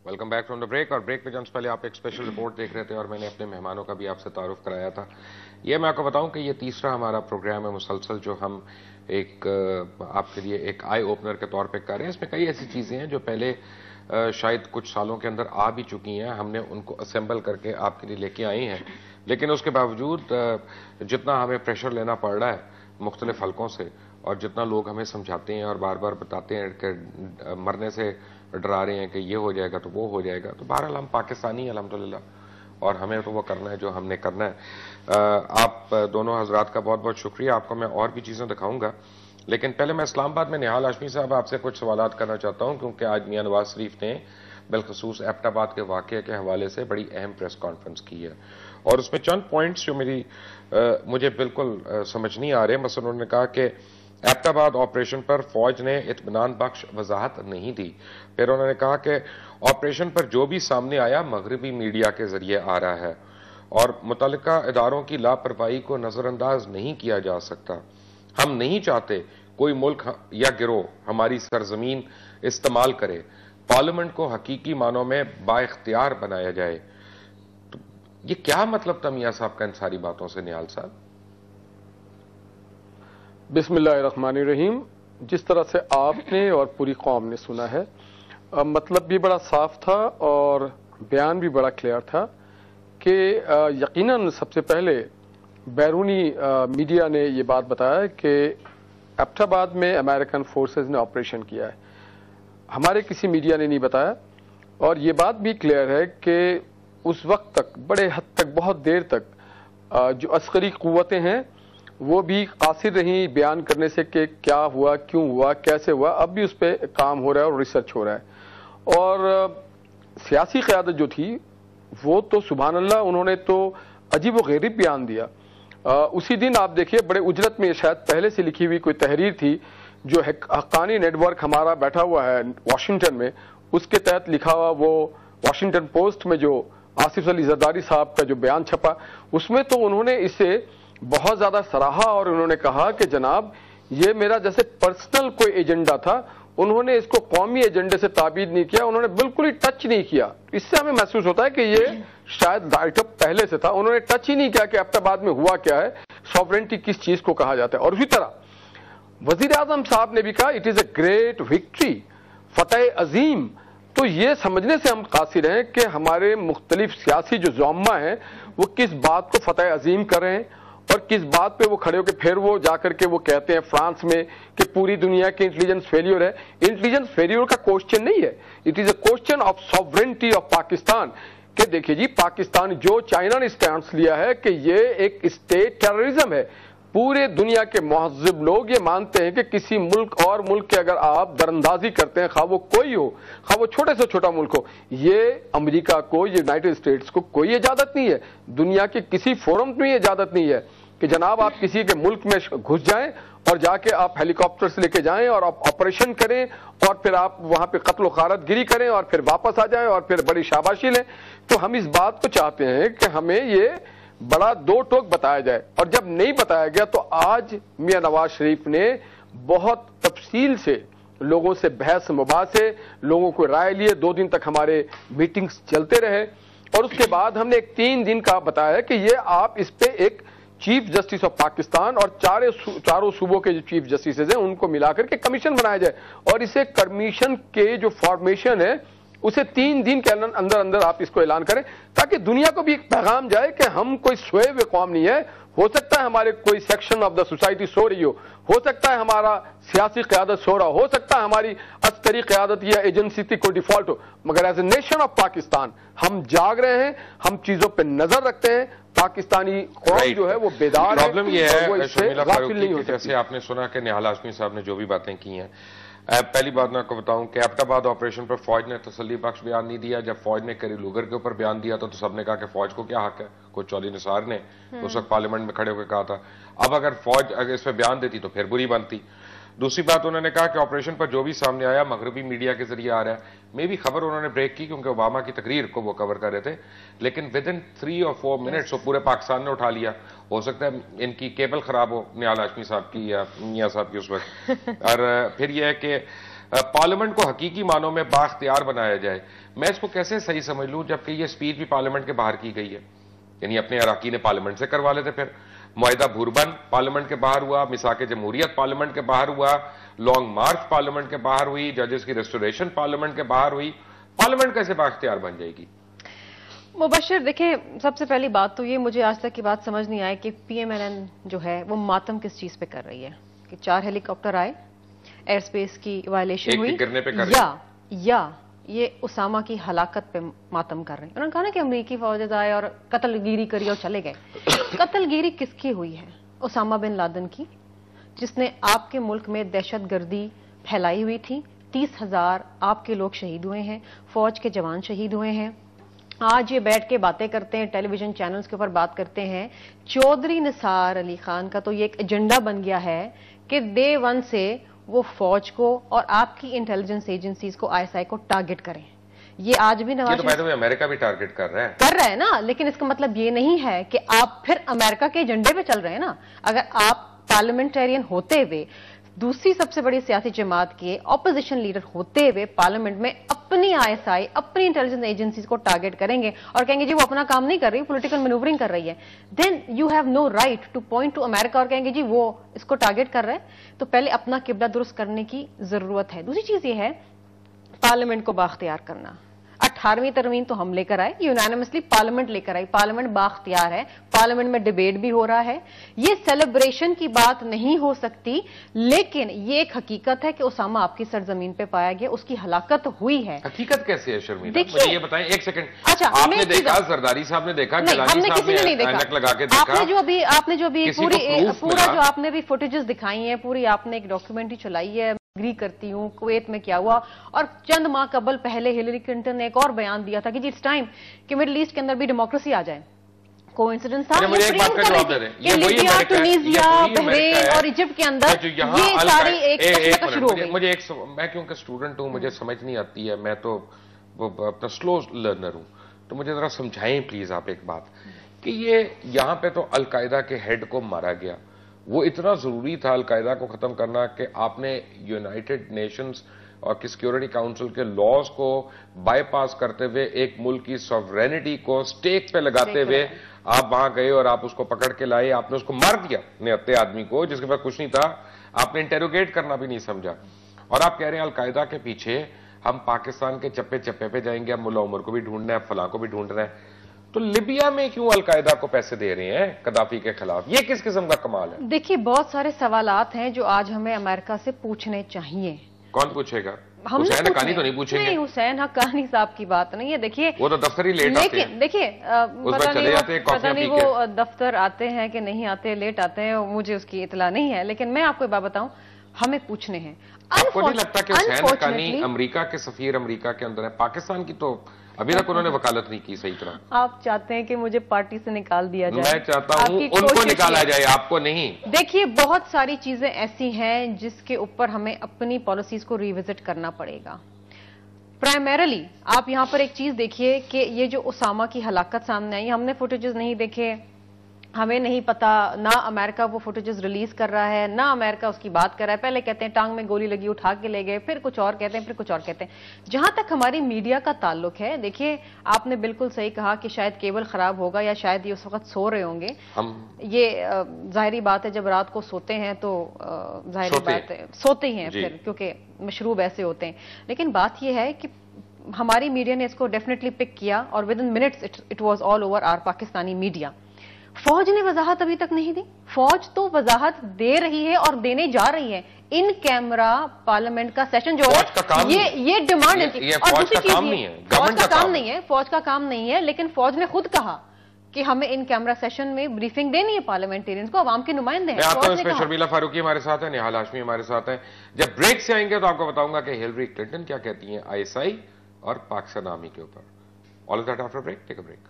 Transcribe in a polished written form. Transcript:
Welcome back from the break. اور break میں جانے سے پہلے آپ ایک اسپیشل رپورٹ دیکھ رہے تھے اور میں نے اپنے مہمانوں کا بھی آپ سے تعارف کرایا تھا. یہ میں آپ کو بتاؤں کہ یہ تیسرا ہمارا پروگرام ہے مسلسل جو ہم ایک آپ کے لیے ایک آئی اوپنر کے طور پہ کر رہے ہیں. اس میں کئی ایسی چیزیں ہیں جو پہلے شاید کچھ سالوں کے اندر آ بھی چکی ہیں, ہم نے ان کو اسمبل کر کے آپ کے لیے لے کے آئی ہیں, لیکن اس کے باوجود جتنا ہمیں پریشر لینا پڑ رہا ہے مختلف حلقوں سے, اور جتنا لوگ ہمیں سمجھاتے ہیں اور بار بار بتاتے ہیں کہ مرنے سے ڈرا رہے ہیں کہ یہ ہو جائے گا تو وہ ہو جائے گا, تو بہرحال ہم پاکستانی ہیں الحمدللہ, اور ہمیں تو وہ کرنا ہے جو ہم نے کرنا ہے. آپ دونوں حضرات کا بہت بہت شکریہ. آپ کو میں اور بھی چیزیں دکھاؤں گا, لیکن پہلے میں اسلام آباد میں نہال ہاشمی صاحب آپ سے کچھ سوالات کرنا چاہتا ہوں, کیونکہ آج میاں نواز شریف نے بالخصوص ایبٹ آباد کے واقعے کے حوالے سے بڑی اہم پریس کانفرنس کی ہے, اور اس میں چند پوائنٹس جو مجھے بالکل سمجھ نہیں آ رہے. مثلا انہوں نے کہا کہ ایبٹ آباد آپریشن پر فوج نے اطمینان بخش وضاحت نہیں دی. پھر انہوں نے کہا کہ آپریشن پر جو بھی سامنے آیا مغربی میڈیا کے ذریعے آ رہا ہے اور متعلقہ اداروں کی لاپرواہی کو نظر انداز نہیں کیا جا سکتا. ہم نہیں چاہتے کوئی ملک یا گروہ ہماری سرزمین استعمال کرے. پارلیمنٹ کو حقیقی معنوں میں با اختیار بنایا جائے. تو یہ کیا مطلب تھا میاں صاحب کا ان ساری باتوں سے نہال صاحب؟ بسم اللہ الرحمن الرحیم. جس طرح سے آپ نے اور پوری قوم نے سنا ہے, مطلب بھی بڑا صاف تھا اور بیان بھی بڑا کلیئر تھا کہ یقیناً سب سے پہلے بیرونی میڈیا نے یہ بات بتایا کہ ایبٹ آباد میں امریکن فورسز نے آپریشن کیا ہے. ہمارے کسی میڈیا نے نہیں بتایا, اور یہ بات بھی کلیئر ہے کہ اس وقت تک بڑے حد تک بہت دیر تک جو عسکری قوتیں ہیں وہ بھی قاصر رہیں بیان کرنے سے کہ کیا ہوا, کیوں ہوا, کیسے ہوا. اب بھی اس پہ کام ہو رہا ہے اور ریسرچ ہو رہا ہے. اور سیاسی قیادت جو تھی وہ تو سبحان اللہ انہوں نے تو عجیب و غریب بیان دیا. اسی دن آپ دیکھیے بڑے اجرت میں شاید پہلے سے لکھی ہوئی کوئی تحریر تھی جو حقانی نیٹ ورک ہمارا بیٹھا ہوا ہے واشنگٹن میں, اس کے تحت لکھا ہوا وہ واشنگٹن پوسٹ میں جو آصف علی زرداری صاحب کا جو بیان چھپا, اس میں تو انہوں نے اسے بہت زیادہ سراہا اور انہوں نے کہا کہ جناب یہ میرا جیسے پرسنل کوئی ایجنڈا تھا. انہوں نے اس کو قومی ایجنڈے سے تعبیر نہیں کیا, انہوں نے بالکل ہی ٹچ نہیں کیا. اس سے ہمیں محسوس ہوتا ہے کہ یہ شاید رائٹ اپ پہلے سے تھا. انہوں نے ٹچ ہی نہیں کیا کہ ایبٹ آباد میں ہوا کیا ہے, سوورنٹی کس چیز کو کہا جاتا ہے. اور اسی طرح وزیر اعظم صاحب نے بھی کہا it is a great victory, فتح عظیم. تو یہ سمجھنے سے ہم قاصر ہیں کہ ہمارے مختلف سیاسی جو زعما ہیں وہ کس بات کو فتح عظیم کر رہے ہیں اور کس بات پہ وہ کھڑے ہو کے پھر وہ جا کر کے وہ کہتے ہیں فرانس میں کہ پوری دنیا کی انٹیلیجنس فیلیور ہے. انٹیلیجنس فیلیور کا کوشچن نہیں ہے, it is a question of sovereignty of Pakistan. کہ دیکھیے جی پاکستان جو چائنا نے اسٹینڈ لیا ہے کہ یہ ایک اسٹیٹ ٹیررزم ہے. پورے دنیا کے مہذب لوگ یہ مانتے ہیں کہ کسی ملک اور ملک کے اگر آپ دراندازی کرتے ہیں, خواہ وہ کوئی ہو, خواہ وہ چھوٹے سے چھوٹا ملک ہو, یہ امریکہ کو, یونائٹڈ اسٹیٹس کو کوئی اجازت نہیں ہے, دنیا کے کسی فورم میں یہ اجازت نہیں ہے کہ جناب آپ کسی کے ملک میں گھس جائیں اور جا کے آپ ہیلی کاپٹر سے لے کے جائیں اور آپ آپریشن کریں اور پھر آپ وہاں پہ قتل و غارت گری کریں اور پھر واپس آ جائیں اور پھر بڑی شاباشی لیں. تو ہم اس بات کو چاہتے ہیں کہ ہمیں یہ بڑا دو ٹوک بتایا جائے, اور جب نہیں بتایا گیا تو آج میاں نواز شریف نے بہت تفصیل سے لوگوں سے بحث مباحثے, لوگوں کو رائے لیے. 2 دن تک ہمارے میٹنگز چلتے رہے, اور اس کے بعد ہم نے ایک 3 دن کا بتایا کہ یہ آپ اس پہ ایک چیف جسٹس آف پاکستان اور چاروں صوبوں کے جو چیف جسٹسز ہیں ان کو ملا کر کے کمیشن بنایا جائے, اور اسے کمیشن کے جو فارمیشن ہے اسے 3 دن کے اندر اندر آپ اس کو اعلان کریں تاکہ دنیا کو بھی ایک پیغام جائے کہ ہم کوئی سوئے ہوئے قوم نہیں ہے. ہو سکتا ہے ہمارے کوئی section of the society so رہی ہو سکتا ہے ہمارا سیاسی قیادت سو رہا ہو سکتا ہے ہماری عسکری قیادت یا ایجنسی کی کوئی ڈیفالٹ ہو, مگر as a nation of Pakistan ہم جاگ رہے ہیں, ہم چیزوں پہ نظر رکھتے ہیں. پاکستانی قوم جو ہے وہ بیدار ہے. پرابلم یہ ہے شرمیلا فاروقی کہ جیسے آپ نے سنا کہ نہال ہاشمی صاحب نے جو بھی باتیں کی ہیں, پہلی بات میں آپ کو بتاؤں کہ ایبٹ آباد آپریشن پر فوج نے تسلی بخش بیان نہیں دیا. جب فوج نے کیری لوگر کے اوپر بیان دیا تو سب نے کہا کہ فوج کو کیا حق ہے. کوئی چودھری نثار نے اس وقت پارلیمنٹ میں کھڑے ہو کے کہا تھا. اب اگر فوج اس پہ بیان دیتی تو پھر بری بنتی. دوسری بات انہوں نے کہا کہ آپریشن پر جو بھی سامنے آیا مغربی میڈیا کے ذریعے آ رہا ہے. میں بھی خبر انہوں نے بریک کی کیونکہ اوباما کی تقریر کو وہ کور کر رہے تھے, لیکن ود ان 3 اور 4 منٹس وہ پورے پاکستان نے اٹھا لیا. ہو سکتا ہے ان کی کیبل خراب ہو نہال ہاشمی صاحب کی یا میاں صاحب کی اس وقت. اور پھر یہ ہے کہ پارلیمنٹ کو حقیقی معنوں میں بااختیار بنایا جائے، میں اس کو کیسے صحیح سمجھ لوں جبکہ یہ سپیچ بھی پارلیمنٹ کے باہر کی گئی ہے؟ یعنی اپنے اراکین پارلیمنٹ سے کروا لیتے. پھر معاہدہ بھوربن پارلیمنٹ کے باہر ہوا، میثاق جمہوریت پارلیمنٹ کے باہر ہوا، لانگ مارچ پارلیمنٹ کے باہر ہوئی، ججز کی ریسٹوریشن پارلیمنٹ کے باہر ہوئی. پارلیمنٹ کیسے بااختیار بن جائے گی؟ مبشر دیکھیں، سب سے پہلی بات تو یہ مجھے آج تک کی بات سمجھ نہیں آئی کہ پی ایم ایل این جو ہے وہ ماتم کس چیز پہ کر رہی ہے کہ 4 ہیلی کاپٹر آئے، ایئر سپیس کی وائلیشن ہوئی، یا یہ اسامہ کی ہلاکت پہ ماتم کر رہے ہیں. انہوں نے کہا نا کہ امریکی فوجز آئے اور قتل گیری کری اور چلے گئے. قتل گیری کس کی ہوئی ہے؟ اسامہ بن لادن کی، جس نے آپ کے ملک میں دہشت گردی پھیلائی ہوئی تھی. 30,000 آپ کے لوگ شہید ہوئے ہیں، فوج کے جوان شہید ہوئے ہیں. آج یہ بیٹھ کے باتیں کرتے ہیں، ٹیلی ویژن چینلز کے اوپر بات کرتے ہیں. چودھری نثار علی خان کا تو یہ ایک ایجنڈا بن گیا ہے کہ ڈے 1 سے وہ فوج کو اور آپ کی انٹیلیجنس ایجنسیز کو ISI کو ٹارگٹ کریں. یہ آج بھی نواز شریف امریکہ بھی ٹارگٹ کر رہا ہے نا، لیکن اس کا مطلب یہ نہیں ہے کہ آپ پھر امریکہ کے ایجنڈے پہ چل رہے ہیں نا. اگر آپ پارلیمنٹرین ہوتے ہوئے دوسری سب سے بڑی سیاسی جماعت کے اپوزیشن لیڈر ہوتے ہوئے پارلیمنٹ میں اپنی ISI اپنی انٹیلیجنس ایجنسیز کو ٹارگٹ کریں گے اور کہیں گے جی وہ اپنا کام نہیں کر رہی، پولیٹیکل مینوورنگ کر رہی ہے، then you have no right to point to America اور کہیں گے جی وہ اس کو ٹارگٹ کر رہا ہے. تو پہلے اپنا قبلہ درست کرنے کی ضرورت ہے. دوسری چیز یہ ہے پارلیمنٹ کو بااختیار کرنا. 18ویں ترمیم تو ہم لے کر آئے، یونانیمسلی پارلیمنٹ لے کر آئی، پارلیمنٹ بااختیار ہے، پارلیمنٹ میں ڈیبیٹ بھی ہو رہا ہے. یہ سیلیبریشن کی بات نہیں ہو سکتی، لیکن یہ ایک حقیقت ہے کہ اسامہ آپ کی سرزمین پہ پایا گیا، اس کی ہلاکت ہوئی ہے. حقیقت کیسے ہے شرمیلا؟ مجھے یہ بتائیں ایک سیکنڈ. اچھا، آپ نے دیکھا، زرداری صاحب نے دیکھا، گیلانی صاحب نے اینک لگا کے دیکھا، آپ نے جو بھی پورا جو آپ نے بھی فوٹیجز دکھائی ہیں، پوری آپ نے ایک ڈاکیومنٹری چلائی ہے. اگری کرتی ہوں کویت میں کیا ہوا، اور چند ماہ قبل پہلے ہیلری کلنٹن نے ایک اور بیان دیا تھا کہ جی اٹس ٹائم کہ مڈل ایسٹ کے اندر بھی ڈیموکریسی آ جائے. کوئنسیڈنس تھا، مجھے ایک بات کا جواب دے دیں، لیبیا، ٹونیزیا، بحرین اور ایجپٹ کے اندر یہ ساری ایک کشمکش شروع ہو گئی. میں کیونکہ اسٹوڈنٹ ہوں، مجھے سمجھ نہیں آتی ہے، میں تو اپنا سلو لرنر ہوں، تو مجھے ذرا سمجھائیں پلیز آپ ایک بات کہ یہ یہاں پہ تو القاعدہ کے ہیڈ کو مارا گیا. وہ اتنا ضروری تھا القاعدہ کو ختم کرنا کہ آپ نے یونائٹڈ نیشنز اور سیکیورٹی کاؤنسل کے لاز کو بائی پاس کرتے ہوئے ایک ملک کی سوورینٹی کو سٹیک پہ لگاتے ہوئے آپ وہاں گئے اور آپ اس کو پکڑ کے لائے. آپ نے اس کو مار دیا، نہتے آدمی کو جس کے پاس کچھ نہیں تھا. آپ نے انٹیروگیٹ کرنا بھی نہیں سمجھا، اور آپ کہہ رہے ہیں القاعدہ کے پیچھے ہم پاکستان کے چپے چپے پہ جائیں گے، ہم ملا عمر کو بھی ڈھونڈنا ہے، فلاں کو بھی ڈھونڈ رہے ہیں. تو لیبیا میں کیوں القاعدہ کو پیسے دے رہے ہیں قذافی کے خلاف؟ یہ کس قسم کا کمال ہے؟ دیکھیے بہت سارے سوالات ہیں جو آج ہمیں امریکہ سے پوچھنے چاہیے. کون پوچھے گا؟ حسین حقانی تو نہیں پوچھیں گے؟ نہیں، حسین حقانی صاحب کی بات نہیں ہے. دیکھیے وہ تو دفتر ہی لیٹ آتے ہیں. دیکھیے پتہ نہیں وہ دفتر آتے ہیں کہ نہیں آتے، لیٹ آتے ہیں، مجھے اس کی اطلاع نہیں ہے. لیکن میں آپ کو ایک بات بتاؤں، ہمیں پوچھنے ہیں. آپ کو نہیں لگتا کہ حسین حقانی امریکہ کے سفیر امریکہ کے اندر ہے؟ پاکستان کی تو ابھی تک انہوں نے وکالت نہیں کی صحیح طرح. آپ چاہتے ہیں کہ مجھے پارٹی سے نکال دیا جائے؟ میں چاہتا ہوں ان کو نکالا جائے، آپ کو نہیں. دیکھیے بہت ساری چیزیں ایسی ہیں جس کے اوپر ہمیں اپنی پالیسیز کو ریوزٹ کرنا پڑے گا. پرائمریلی آپ یہاں پر ایک چیز دیکھیے کہ یہ جو اسامہ کی ہلاکت سامنے آئی، ہم نے فوٹیجز نہیں دیکھے، ہمیں نہیں پتا، نہ امریکہ وہ فوٹیجز ریلیز کر رہا ہے، نہ امریکہ اس کی بات کر رہا ہے. پہلے کہتے ہیں ٹانگ میں گولی لگی اٹھا کے لے گئے، پھر کچھ اور کہتے ہیں، پھر کچھ اور کہتے ہیں. جہاں تک ہماری میڈیا کا تعلق ہے، دیکھیے آپ نے بالکل صحیح کہا کہ شاید کیبل خراب ہوگا یا شاید یہ اس وقت سو رہے ہوں گے. یہ ظاہری بات ہے، جب رات کو سوتے ہیں تو ظاہری بات ہے سوتے ہی ہیں پھر، کیونکہ مشروب ایسے ہوتے ہیں. لیکن بات یہ ہے کہ ہماری میڈیا نے اس کو ڈیفینیٹلی پک کیا اور within minutes it was all over our Pakistani media. فوج نے وضاحت ابھی تک نہیں دی. فوج تو وضاحت دے رہی ہے اور دینے جا رہی ہے. ان کیمرہ پارلیمنٹ کا سیشن جو ہے یہ ڈیمانڈ ہے. اور دوسری چیز فوج کا کام نہیں ہے، فوج کا کام نہیں ہے، لیکن فوج نے خود کہا کہ ہمیں ان کیمرہ سیشن میں بریفنگ دینی ہے پارلیمنٹیرینز کو، عوام کے نمائندے ہیں. میں آتا ہوں اس میں شرمیلا فاروقی ہمارے ساتھ ہیں، نہال ہاشمی ہمارے ساتھ ہیں. جب بریک سے آئیں گے تو آپ کو بتاؤں گا کہ ہیلری کلنٹن کیا کہتی ہیں ISI اور پاکستان آرمی کے اوپر. All of that after break. Take a break.